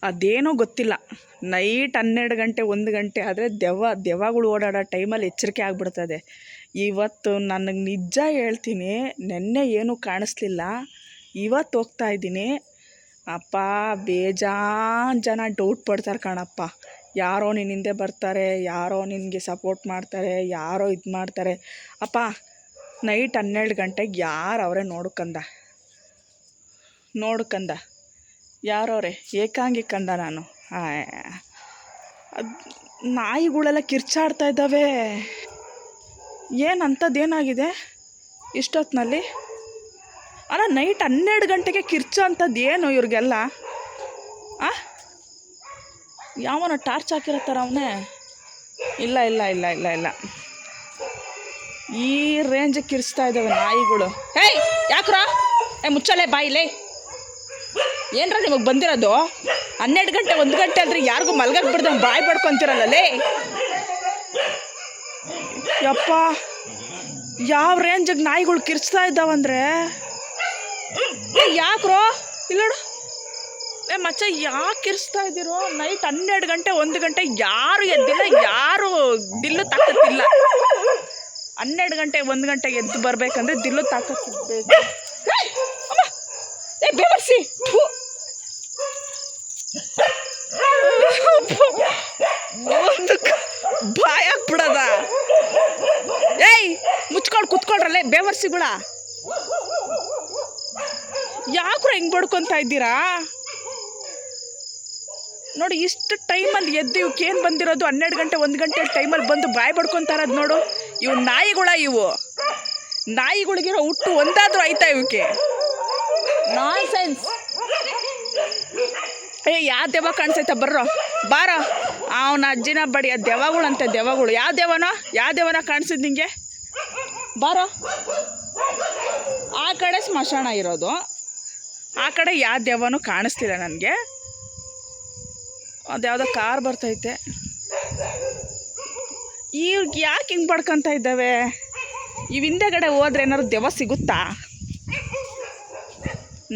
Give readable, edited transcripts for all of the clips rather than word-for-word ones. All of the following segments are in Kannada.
ಅದೇನೋ ಗೊತ್ತಿಲ್ಲ, ನೈಟ್ 12 ಗಂಟೆ 1 ಗಂಟೆ ಆದರೆ ದೆವ್ವಗಳು ಓಡಾಡೋ ಟೈಮಲ್ಲಿ ಎಚ್ಚರಿಕೆ ಆಗಿಬಿಡ್ತದೆ. ಇವತ್ತು ನನಗೆ ನಿಜ ಹೇಳ್ತೀನಿ, ನೆನ್ನೆ ಏನೂ ಕಾಣಿಸ್ಲಿಲ್ಲ, ಇವತ್ತು ಹೋಗ್ತಾಯಿದ್ದೀನಿ. ಅಪ್ಪ ಬೇಜಾನ್ ಜನ ಡೌಟ್ ಪಡ್ತಾರೆ ಕಣಪ್ಪ. ಯಾರೋ ನಿನ್ನ ಹಿಂದೆ ಬರ್ತಾರೆ, ಯಾರೋ ನಿನಗೆ ಸಪೋರ್ಟ್ ಮಾಡ್ತಾರೆ, ಯಾರೋ ಇದು ಮಾಡ್ತಾರೆ. ಅಪ್ಪ ನೈಟ್ 12 ಗಂಟೆಗೆ ಯಾರು ಅವರೇ ನೋಡ್ಕಂದ ಯಾರವ್ರೆ ಏಕಾಂಗಿ ಕಂದ ನಾನು. ಅದು ನಾಯಿಗಳೆಲ್ಲ ಕಿರ್ಚಾಡ್ತಾ ಇದ್ದಾವೆ. ಏನಂಥದ್ದೇನಾಗಿದೆ ಇಷ್ಟೊತ್ತಿನಲ್ಲಿ? ಅಲ್ಲ, ನೈಟ್ 12 ಗಂಟೆಗೆ ಕಿರ್ಚೋ ಅಂಥದ್ದು ಏನು ಇವ್ರಿಗೆಲ್ಲ? ಯಾವನ ಟಾರ್ಚ್ ಹಾಕಿರೋ ಥರ ಅವನೇ? ಇಲ್ಲ ಇಲ್ಲ ಇಲ್ಲ ಇಲ್ಲ ಇಲ್ಲ ಈ ರೇಂಜಿಗೆ ಕಿರ್ಚ್ತಾ ಇದ್ದಾವೆ ನಾಯಿಗಳು. ಹೇಯ್ ಯಾಕ್ರ ಮುಚ್ಚಲೆ ಬಾಯಿಲೇ, ಏನರ ನಿಮಗೆ ಬಂದಿರೋದು? 12 ಗಂಟೆ 1 ಗಂಟೆ ಅಂದರೆ ಯಾರಿಗೂ ಮಲ್ಗಕ್ಕೆ ಬಿಡ್ದಂಗೆ ಬಾಯಿ ಪಡ್ಕೊತಿರಲ್ಲೇ. ಯಪ್ಪ ಯಾವ ರೇಂಜಿಗೆ ನಾಯಿಗಳು ಕಿರ್ಚ್ತಾ ಇದ್ದಾವಂದ್ರೆ, ಯಾಕ್ರೋ ಇಲ್ಲೋಡು ಮಚ್ಚ, ಯಾಕೆ ಕಿರ್ಚ್ತಾ ಇದ್ದೀರೋ? ನೈಟ್ 12 ಗಂಟೆ 1 ಗಂಟೆ ಯಾರು ಎದ್ದಿಲ್ಲ, ಯಾರು ದಿಲ್ಲು ತಾಕತ್ತಿಲ್ಲ. 12 ಗಂಟೆ 1 ಗಂಟೆಗೆ ಎದ್ದು ಬರಬೇಕಂದ್ರೆ ದಿಲ್ಲು ತಾಕತ್ತಿರ್ಬೇಕು. ಬೇವರ್ಸಿ ಒಂದು ಬಾಯಾಕ್ಬಿಡದ. ಏಯ್ ಮುಚ್ಕೊಂಡು ಕುತ್ಕೊಳ್ರಲ್ಲೇ ಬೇವರ್ಸಿಗಳ, ಯಾಕ್ರು ಹೆಂಗೆ ಬಡ್ಕೊತಾ ಇದ್ದೀರಾ ನೋಡಿ? ಇಷ್ಟು ಟೈಮಲ್ಲಿ ಎದ್ದು ಇವಕ್ಕೇನು ಬಂದಿರೋದು? 12 ಗಂಟೆ 1 ಗಂಟೆ ಟೈಮಲ್ಲಿ ಬಂದು ಬಾಯಿ ಬಡ್ಕೊತಾರದು ನೋಡು. ಇವು ನಾಯಿಗಳಿಗಿರೋ ಹುಟ್ಟು ಒಂದಾದ್ರೂ ಆಯ್ತಾ ಇವಕ್ಕೆ? ನಾನ್ ಸೆನ್ಸ್. ಯಾವ ದೆವ್ವ ಕಾಣಿಸೈತ? ಬಾರೋ ಅವನ ಅಜ್ಜಿನ ಬಡಿಯ ದೆವ್ವಗಳಂತೆ ದೆವ್ವಗಳು. ಯಾವ ದೆವ್ವನ ಕಾಣಿಸಿದ್ ನಿಂಗೆ? ಬಾರೋ. ಆ ಕಡೆ ಸ್ಮಶಾನ ಇರೋದು, ಆ ಕಡೆ ಯಾವ ದೆವ್ವನೂ ಕಾಣಿಸ್ತಿಲ್ಲ ನನಗೆ. ಅದ್ಯಾವುದೋ ಕಾರ್ ಬರ್ತೈತೆ. ಇವ್ರಿಗೆ ಯಾಕೆ ಹಿಂಗೆ ಬಡ್ಕೊತ ಇದ್ದಾವೆ? ಇವು ಹಿಂದೆಗಡೆ ಹೋದ್ರೆ ಏನಾದ್ರು ದೆವ್ವ ಸಿಗುತ್ತಾ?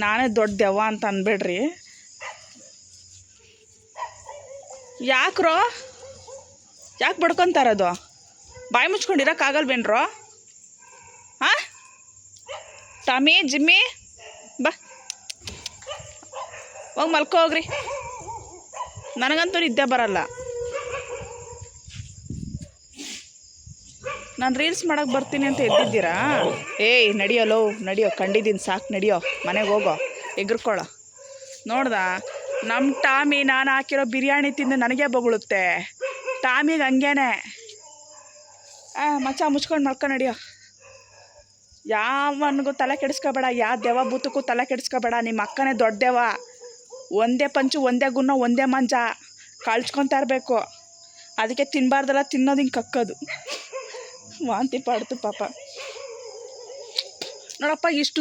ನಾನೇ ದೊಡ್ಡ ದೆವ್ವ ಅಂತ ಅನ್ಬೇಡ್ರಿ. ಯಾಕ್ರೋ ಯಾಕೆ ಬಡ್ಕೊತಾ ಇರೋದು? ಬಾಯಿ ಮುಚ್ಕೊಂಡಿರೋಕ್ಕಾಗಲ್ವೇನ್ರೋ? ಟಾಮಿ ಜಿಮ್ಮಿ ಬಾ, ಹೋಗಿ ಮಲ್ಕೋ ಹೋಗ್ರಿ. ನನಗಂತೂ ನಿದ್ದೆ ಬರಲ್ಲ. ನಾನು ರೀಲ್ಸ್ ಮಾಡೋಕ್ಕೆ ಬರ್ತೀನಿ ಅಂತ ಎದ್ದಿದ್ದೀರಾ? ಏಯ್ ನಡಿಯೋ, ಕಂಡಿದ್ದೀನಿ ಸಾಕು, ನಡಿಯೋ ಮನೆಗೆ ಹೋಗೋ, ಎಗ್ರಕೊಳ್ಳೋ. ನೋಡ್ದ ನಮ್ಮ ಟಾಮಿ ನಾನು ಹಾಕಿರೋ ಬಿರಿಯಾನಿ ತಿಂದು ನನಗೆ ಬೊಗಳುತ್ತೆ. ಟಾಮಿಗೆ ಹಂಗೇನೆ. ಮಚ್ಚ ಮುಚ್ಕೊಂಡು ಮಲ್ಕೊ ನಡಿಯೋ. ಯಾವನಿಗೂ ತಲೆ ಕೆಡಿಸ್ಕೋಬೇಡ, ಯಾವ ದೆವ್ವ ಬೂತಕ್ಕೂ ತಲೆ ಕೆಡಿಸ್ಕೋಬೇಡ. ನಿಮ್ಮ ಅಕ್ಕನೇ ದೊಡ್ಡ ದೆವ್ವ. ಒಂದೇ ಪಂಚು, ಒಂದೇ ಗುನ್ನ, ಒಂದೇ ಮಂಚ ಕಳ್ಚ್ಕೊತಾ ಇರಬೇಕು. ಅದಕ್ಕೆ ತಿನ್ನಬಾರ್ದಲ್ಲ, ತಿನ್ನೋದು ಹಿಂಗೆ ಕಕ್ಕೋದು. ವಾಂತಿ ಪಾಡ್ತು ಪಾಪ. ನೋಡಪ್ಪ, ಇಷ್ಟು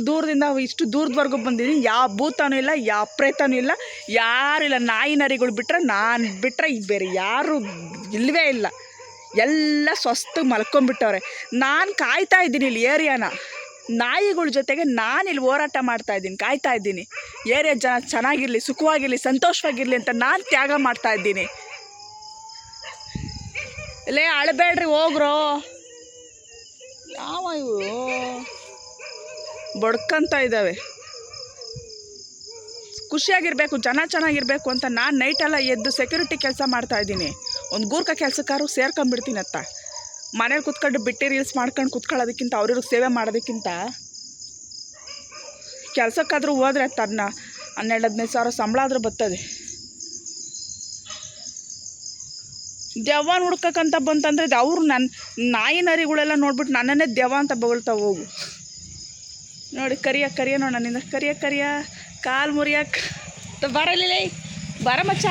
ದೂರದವರೆಗೂ ಬಂದಿದ್ದೀನಿ. ಯಾವ ಭೂತನೂ ಇಲ್ಲ, ಯಾವ ಪ್ರೇತನೂ ಇಲ್ಲ, ಯಾರೂ ಇಲ್ಲ. ನಾಯಿ ನರಿಗಳು ಬಿಟ್ಟರೆ, ನಾನು ಬಿಟ್ಟರೆ ಬೇರೆ ಯಾರೂ ಇಲ್ಲವೇ ಇಲ್ಲ. ಎಲ್ಲ ಸ್ವಸ್ಥ ಮಲ್ಕೊಂಡ್ಬಿಟ್ಟವ್ರೆ. ನಾನು ಕಾಯ್ತಾ ಇದ್ದೀನಿ ಇಲ್ಲಿ ಏರಿಯಾನ. ನಾಯಿಗಳ ಜೊತೆಗೆ ನಾನಿಲ್ಲಿ ಹೋರಾಟ ಮಾಡ್ತಾಯಿದ್ದೀನಿ, ಕಾಯ್ತಾ ಇದ್ದೀನಿ. ಏರಿಯಾ ಜನ ಚೆನ್ನಾಗಿರಲಿ, ಸುಖವಾಗಿರಲಿ, ಸಂತೋಷವಾಗಿರಲಿ ಅಂತ ನಾನು ತ್ಯಾಗ ಮಾಡ್ತಾಯಿದ್ದೀನಿ. ಇಲ್ಲೇ ಅಳಬೇಡ್ರಿ, ಹೋಗ್ರೋ. ಯಾವ ಇವು ಬಡ್ಕೊಂತ ಇದ್ದಾವೆ. ಖುಷಿಯಾಗಿರಬೇಕು, ಜನ ಚೆನ್ನಾಗಿರಬೇಕು ಅಂತ ನಾನು ನೈಟೆಲ್ಲ ಎದ್ದು ಸೆಕ್ಯೂರಿಟಿ ಕೆಲಸ ಮಾಡ್ತಾಯಿದ್ದೀನಿ. ಒಂದು ಗೂರ್ಖ ಕೆಲಸಕ್ಕಾರು ಸೇರ್ಕೊಂಡ್ಬಿಡ್ತೀನಿ ಅತ್ತ. ಮನೇಲಿ ಕುತ್ಕೊಂಡು ಬಿಟ್ಟು ರೀಲ್ಸ್ ಮಾಡ್ಕೊಂಡು ಕುತ್ಕೊಳ್ಳೋದಕ್ಕಿಂತ, ಅವ್ರಿಗೆ ಸೇವೆ ಮಾಡೋದಕ್ಕಿಂತ ಕೆಲಸಕ್ಕಾದ್ರೂ ಹೋದ್ರೆ ತನ್ನ 12-15 ಸಾವಿರ ಸಂಬಳ ಆದರೂ ಬರ್ತದೆ. ದೆವ್ವ ಹುಡ್ಕಕ್ಕಂತ ಬಂತಂದರೆ ಅವ್ರು ನನ್ನ ನಾಯಿ ನರಿಗಳೆಲ್ಲ ನೋಡ್ಬಿಟ್ಟು ನನ್ನನ್ನೇ ದೆವ್ವ ಅಂತ ಬೊಗಳ್ತಾ ಹೋಗು. ನೋಡಿ ಕರಿಯ ನೋಡು ನನ್ನಿಂದ, ಕರಿಯ ಕಾಲು ಮುರಿಯಕ್ಕೆ ಬರಲಿಲ್ಲ. ಬರ ಮಚ್ಚ.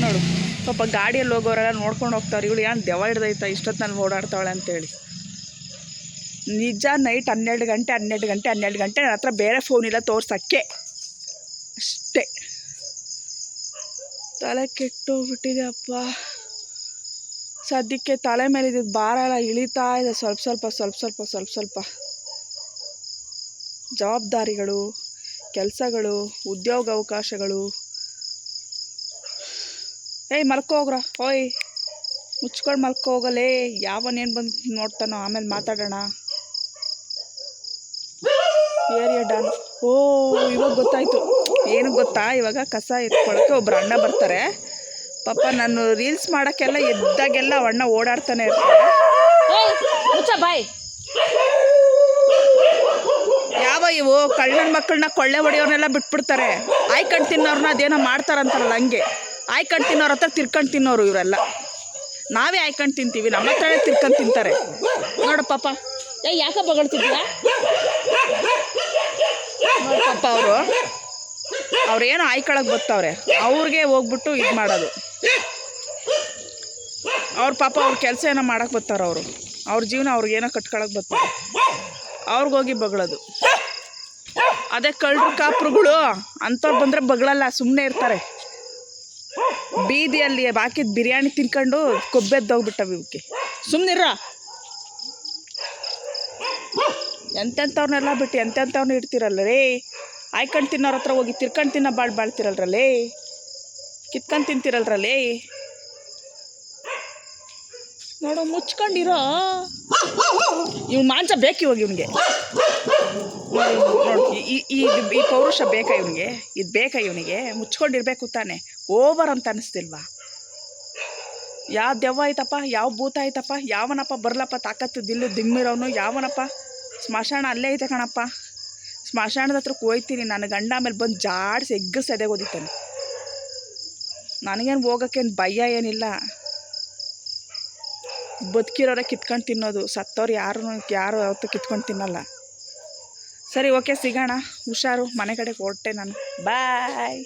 ನೋಡು ಪಾಪ ಗಾಡಿಯಲ್ಲಿ ಹೋಗೋರೆಲ್ಲ ನೋಡ್ಕೊಂಡು ಹೋಗ್ತಾವ್ರೆ. ಇವಳು ಏನು ದೆವ್ವ ಹಿಡ್ದೈತಾ ಇಷ್ಟೊತ್ತಿನಲ್ಲಿ ಓಡಾಡ್ತಾವಳೆ ಅಂತೇಳಿ. ನಿಜ ನೈಟ್ 12 ಗಂಟೆ ನನ್ನ ಹತ್ರ ಬೇರೆ ಫೋನ್ ಇಲ್ಲ ತೋರ್ಸೋಕ್ಕೆ. ಅಷ್ಟೇ. ತಲೆ ಕೆಟ್ಟೋಗ್ಬಿಟ್ಟಿದೆ ಅಪ್ಪ. ಸದ್ಯಕ್ಕೆ ತಲೆ ಮೇಲಿದ್ದ ಭಾರ ಎಲ್ಲ ಇಳಿತಾ ಇದೆ ಸ್ವಲ್ಪ ಸ್ವಲ್ಪ. ಜವಾಬ್ದಾರಿಗಳು, ಕೆಲಸಗಳು, ಉದ್ಯೋಗ ಅವಕಾಶಗಳು. ಏಯ್ ಮಲ್ಕೋಗ್ರ, ಓಯ್ ಮುಚ್ಕೊಂಡು ಮಲ್ಕೋಗಲೇ. ಯಾವನೇನು ಬಂದು ನೋಡ್ತಾನೋ, ಆಮೇಲೆ ಮಾತಾಡೋಣ. Area Don. ಓ ಇವಾಗ ಗೊತ್ತಾಯಿತು. ಏನು ಗೊತ್ತಾ, ಇವಾಗ ಕಸ ಎತ್ಕೊಳ್ಳೋಕ್ಕೆ ಒಬ್ರು ಅಣ್ಣ ಬರ್ತಾರೆ. ಪಾಪ ನಾನು ರೀಲ್ಸ್ ಮಾಡೋಕ್ಕೆಲ್ಲ ಎದ್ದಾಗೆಲ್ಲ ಅಣ್ಣ ಓಡಾಡ್ತಾನೆ ಇರ್ತಾರೆ. ಬಾಯ್ ಯಾವ ಇವು ಕಳ್ಳನ ಮಕ್ಕಳನ್ನ ಕೊಳ್ಳೆ ಹೊಡೆಯೋನೆಲ್ಲ ಬಿಟ್ಬಿಡ್ತಾರೆ. ಆಯ್ಕೊಂಡು ತಿನ್ನೋರನ್ನ ಅದೇನೋ ಮಾಡ್ತಾರಂತಾರಲ್ಲ, ಹಂಗೆ ಆಯ್ಕೊಂಡು ತಿನ್ನೋರ ಹತ್ರ ತಿರ್ಕೊಂಡು ತಿನ್ನೋರು ಇವರೆಲ್ಲ. ನಾವೇ ಆಯ್ಕೊಂಡು ತಿಂತೀವಿ, ನಮ್ಮ ಹತ್ರನೇ ತಿರ್ಕೊಂಡು ತಿಂತಾರೆ. ನೋಡು ಪಾಪ, ಯಾಕೆ ಬಗಳ್ತಿದ್ಯಾ? ನೋಡಿ ಪಾಪ ಅವ್ರೇನೋ ಆಯ್ಕೊಳಕ್ಕೆ ಬರ್ತಾವ್ರೆ, ಅವ್ರಿಗೆ ಹೋಗ್ಬಿಟ್ಟು ಇದು ಮಾಡೋದು. ಅವ್ರ ಪಾಪ ಅವ್ರ ಕೆಲಸ ಏನೋ ಮಾಡೋಕ್ಕೆ ಬರ್ತಾರೆ. ಅವ್ರ ಜೀವನ ಅವ್ರಿಗೇನೋ ಕಟ್ಕೊಳಕ್ಕೆ ಬರ್ತಾರೆ, ಅವ್ರಿಗೋಗಿ ಬಗಳೋದು. ಅದೇ ಕಳ್ಳರು ಕಾಪ್ರುಗಳು ಅಂಥವ್ರು ಬಂದರೆ ಬಗಳಲ್ಲ, ಸುಮ್ಮನೆ ಇರ್ತಾರೆ. ಬೀದಿಯಲ್ಲಿ ಹಾಕಿದ ಬಿರಿಯಾನಿ ತಿನ್ಕೊಂಡು ಕೊಬ್ಬೆದ್ದೋಗ್ಬಿಟ್ಟವು ಇವಕ್ಕೆ. ಸುಮ್ಮನಿರ. ಎಂತೆಂಥವ್ರನ್ನೆಲ್ಲ ಬಿಟ್ಟು ಎಂತೆಂಥವ್ರನ್ನ ಇಡ್ತಿರಲ್ಲ ರೇ. ಆಯ್ಕೊಂಡು ತಿನ್ನೋರ ಹತ್ರ ಹೋಗಿ ತಿರ್ಕೊಂಡು ತಿನ್ನೋ ಬಾಳ್ತಿರಲ್ರಲ್ಲೇ, ಕಿತ್ಕೊಂಡು ತಿಂತಿರಲ್ರಲ್ಲೇ. ನೋಡು ಮುಚ್ಕೊಂಡಿರೋ. ಇವ್ನು ಮಾಂಸ ಬೇಕು ಇವಾಗ ಇವನಿಗೆ. ನೋಡಿ ಈ ಪೌರುಷ ಬೇಕಾ ಇವನಿಗೆ? ಇದು ಬೇಕಾ ಇವನಿಗೆ? ಮುಚ್ಕೊಂಡಿರ್ಬೇಕು ತಾನೆ. ಓವರ್ ಅಂತ ಅನ್ನಿಸ್ತಿಲ್ವಾ? ಯಾವ ದೆವ್ವ ಆಯ್ತಪ್ಪ, ಯಾವ ಭೂತ ಆಯ್ತಪ್ಪ, ಯಾವನಪ್ಪ ಬರಲಪ್ಪ ತಾಕತ್ತು ದಿಲ್ಲು ದಿಮ್ಮಿರೋನು ಯಾವನಪ್ಪ? ಸ್ಮಶಾನ ಅಲ್ಲೇ ಐತೆ ಕಣಪ್ಪ. ಸ್ಮಶಾನದ ಹತ್ರಕ್ಕೆ ಹೋಯ್ತೀನಿ, ನನ್ನ ಗಂಡ ಆಮೇಲೆ ಬಂದು ಜಾಡಿಸಿ ಎಗ್ಗರ್ಸಿ ಎದೆ ಓದಿತಾನೆ. ನನಗೇನು ಹೋಗೋಕ್ಕೇನು ಭಯ ಏನಿಲ್ಲ. ಬದುಕಿರೋರೆ ಕಿತ್ಕೊಂಡು ತಿನ್ನೋದು, ಸತ್ತವ್ರು ಯಾರು ಯಾವತ್ತೂ ಕಿತ್ಕೊಂಡು ತಿನ್ನಲ್ಲ. ಸರಿ ಓಕೆ, ಸಿಗೋಣ. ಹುಷಾರು. ಮನೆ ಕಡೆಗೆ ಹೊರಟೆ ನಾನು. ಬಾಯ್.